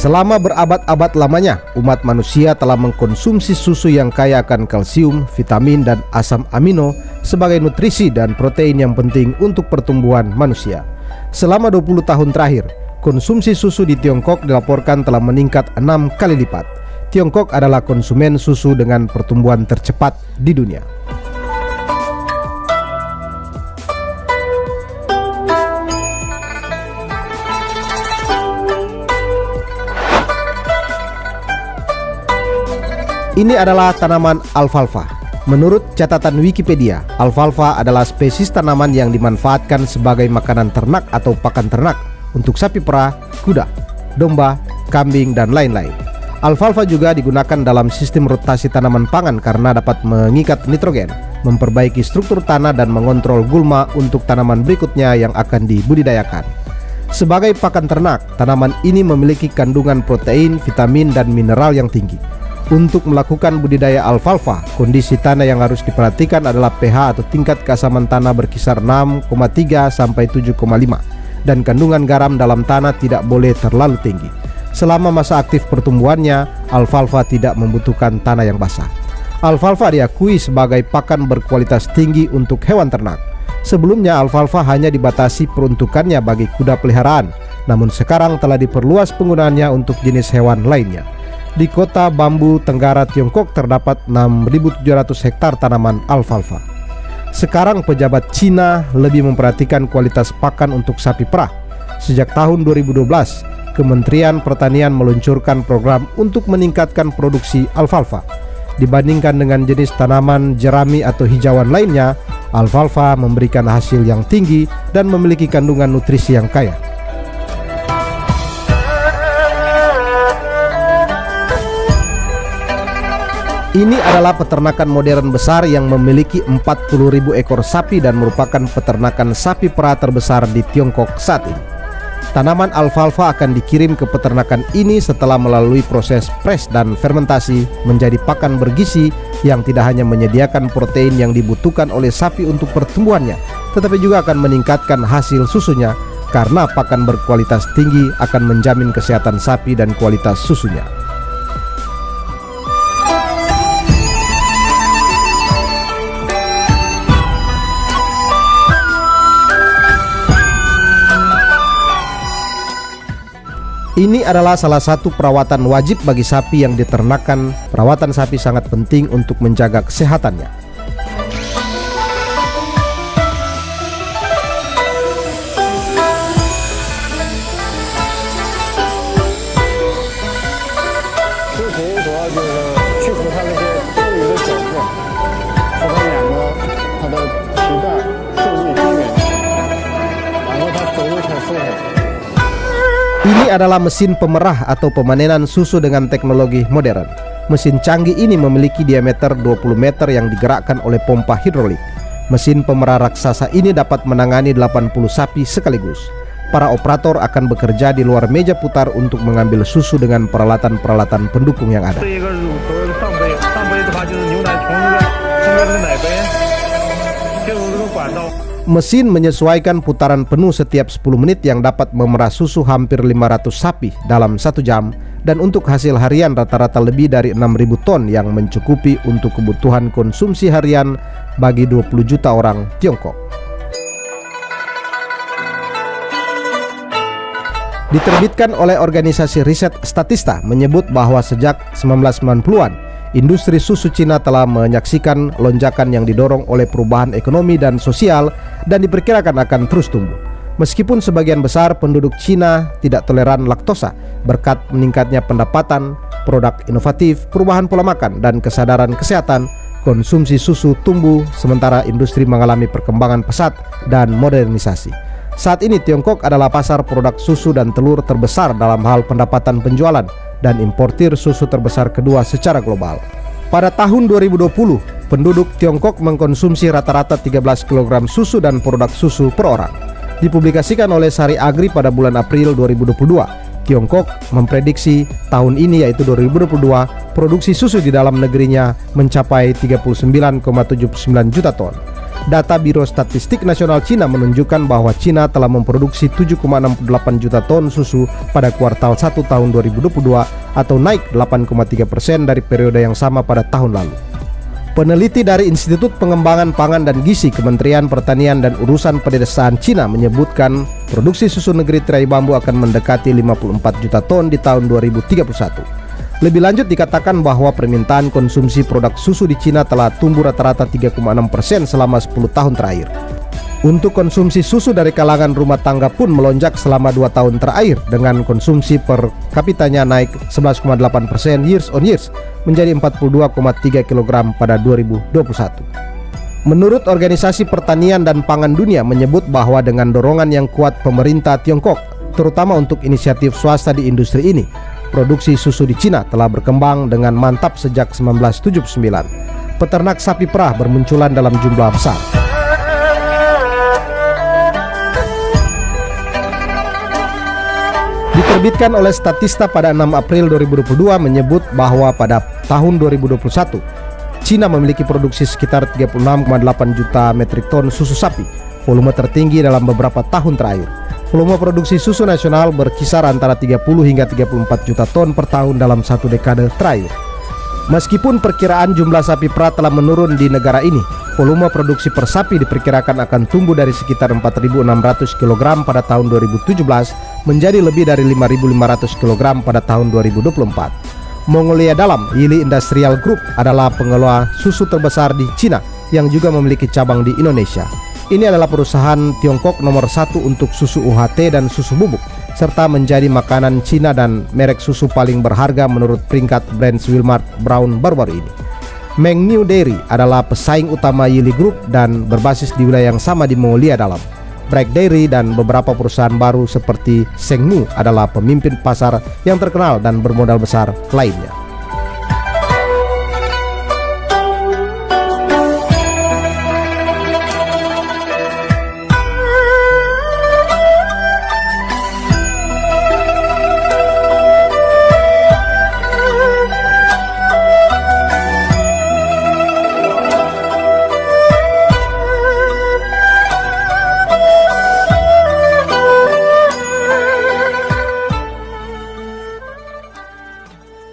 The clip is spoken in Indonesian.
Selama berabad-abad lamanya, umat manusia telah mengkonsumsi susu yang kaya akan kalsium, vitamin, dan asam amino sebagai nutrisi dan protein yang penting untuk pertumbuhan manusia. Selama 20 tahun terakhir, konsumsi susu di Tiongkok dilaporkan telah meningkat 6 kali lipat. Tiongkok adalah konsumen susu dengan pertumbuhan tercepat di dunia. Ini adalah tanaman alfalfa. Menurut catatan Wikipedia, alfalfa adalah spesies tanaman yang dimanfaatkan sebagai makanan ternak atau pakan ternak untuk sapi perah, kuda, domba, kambing, dan lain-lain. Alfalfa juga digunakan dalam sistem rotasi tanaman pangan karena dapat mengikat nitrogen, memperbaiki struktur tanah, dan mengontrol gulma untuk tanaman berikutnya yang akan dibudidayakan. Sebagai pakan ternak, tanaman ini memiliki kandungan protein, vitamin, dan mineral yang tinggi. Untuk melakukan budidaya alfalfa, kondisi tanah yang harus diperhatikan adalah pH atau tingkat keasaman tanah berkisar 6,3 sampai 7,5 dan kandungan garam dalam tanah tidak boleh terlalu tinggi. Selama masa aktif pertumbuhannya, alfalfa tidak membutuhkan tanah yang basah. Alfalfa diakui sebagai pakan berkualitas tinggi untuk hewan ternak. Sebelumnya alfalfa hanya dibatasi peruntukannya bagi kuda peliharaan, namun sekarang telah diperluas penggunaannya untuk jenis hewan lainnya. Di kota Bambu, Tenggara, Tiongkok terdapat 6.700 hektar tanaman alfalfa. Sekarang pejabat Cina lebih memperhatikan kualitas pakan untuk sapi perah. Sejak tahun 2012, Kementerian Pertanian meluncurkan program untuk meningkatkan produksi alfalfa. Dibandingkan dengan jenis tanaman jerami atau hijauan lainnya, alfalfa memberikan hasil yang tinggi dan memiliki kandungan nutrisi yang kaya. Ini adalah peternakan modern besar yang memiliki 40.000 ekor sapi dan merupakan peternakan sapi perah terbesar di Tiongkok saat ini. Tanaman alfalfa akan dikirim ke peternakan ini setelah melalui proses pres dan fermentasi menjadi pakan bergizi yang tidak hanya menyediakan protein yang dibutuhkan oleh sapi untuk pertumbuhannya, tetapi juga akan meningkatkan hasil susunya karena pakan berkualitas tinggi akan menjamin kesehatan sapi dan kualitas susunya. Ini adalah salah satu perawatan wajib bagi sapi yang diternakan. Perawatan sapi sangat penting untuk menjaga kesehatannya. Ini adalah mesin pemerah atau pemanenan susu dengan teknologi modern. Mesin canggih ini memiliki diameter 20 meter yang digerakkan oleh pompa hidrolik. Mesin pemerah raksasa ini dapat menangani 80 sapi sekaligus. Para operator akan bekerja di luar meja putar untuk mengambil susu dengan peralatan-peralatan pendukung yang ada. Mesin menyesuaikan putaran penuh setiap 10 menit yang dapat memerah susu hampir 500 sapi dalam 1 jam, dan untuk hasil harian rata-rata lebih dari 6.000 ton yang mencukupi untuk kebutuhan konsumsi harian bagi 20 juta orang Tiongkok. Diterbitkan oleh organisasi riset Statista menyebut bahwa sejak 1990-an industri susu Cina telah menyaksikan lonjakan yang didorong oleh perubahan ekonomi dan sosial dan diperkirakan akan terus tumbuh. Meskipun sebagian besar penduduk Cina tidak toleran laktosa, berkat meningkatnya pendapatan, produk inovatif, perubahan pola makan, dan kesadaran kesehatan, konsumsi susu tumbuh sementara industri mengalami perkembangan pesat dan modernisasi. Saat ini Tiongkok adalah pasar produk susu dan telur terbesar dalam hal pendapatan penjualan dan importir susu terbesar kedua secara global. Pada tahun 2020, penduduk Tiongkok mengkonsumsi rata-rata 13 kg susu dan produk susu per orang. Dipublikasikan oleh Sari Agri pada bulan April 2022, Tiongkok memprediksi tahun ini, yaitu 2022, produksi susu di dalam negerinya mencapai 39,79 juta ton. Data Biro Statistik Nasional Cina menunjukkan bahwa Cina telah memproduksi 7,68 juta ton susu pada kuartal 1 tahun 2022 atau naik 8,3% dari periode yang sama pada tahun lalu. Peneliti dari Institut Pengembangan Pangan dan Gizi Kementerian Pertanian dan Urusan Pedesaan Cina menyebutkan produksi susu negeri tirai bambu akan mendekati 54 juta ton di tahun 2031. Lebih lanjut dikatakan bahwa permintaan konsumsi produk susu di Cina telah tumbuh rata-rata 3,6% selama 10 tahun terakhir. Untuk konsumsi susu dari kalangan rumah tangga pun melonjak selama 2 tahun terakhir dengan konsumsi per kapitanya naik 11,8% years on years menjadi 42,3 kg pada 2021. Menurut Organisasi Pertanian dan Pangan Dunia menyebut bahwa dengan dorongan yang kuat pemerintah Tiongkok, terutama untuk inisiatif swasta di industri ini, produksi susu di Cina telah berkembang dengan mantap sejak 1979. Peternak sapi perah bermunculan dalam jumlah besar. Diterbitkan oleh Statista pada 6 April 2022 menyebut bahwa pada tahun 2021, Cina memiliki produksi sekitar 36,8 juta metrik ton susu sapi, volume tertinggi dalam beberapa tahun terakhir. Volume produksi susu nasional berkisar antara 30 hingga 34 juta ton per tahun dalam satu dekade terakhir. Meskipun perkiraan jumlah sapi perah telah menurun di negara ini, volume produksi per sapi diperkirakan akan tumbuh dari sekitar 4.600 kg pada tahun 2017 menjadi lebih dari 5.500 kg pada tahun 2024. Mongolia Dalam Yili Industrial Group adalah pengelola susu terbesar di Cina yang juga memiliki cabang di Indonesia. Ini adalah perusahaan Tiongkok nomor 1 untuk susu UHT dan susu bubuk, serta menjadi makanan Cina dan merek susu paling berharga menurut peringkat brand Wilmart Brown baru-baru ini. Mengniu Dairy adalah pesaing utama Yili Group dan berbasis di wilayah yang sama di Mongolia Dalam. Bragg Dairy dan beberapa perusahaan baru seperti Shengmu adalah pemimpin pasar yang terkenal dan bermodal besar lainnya.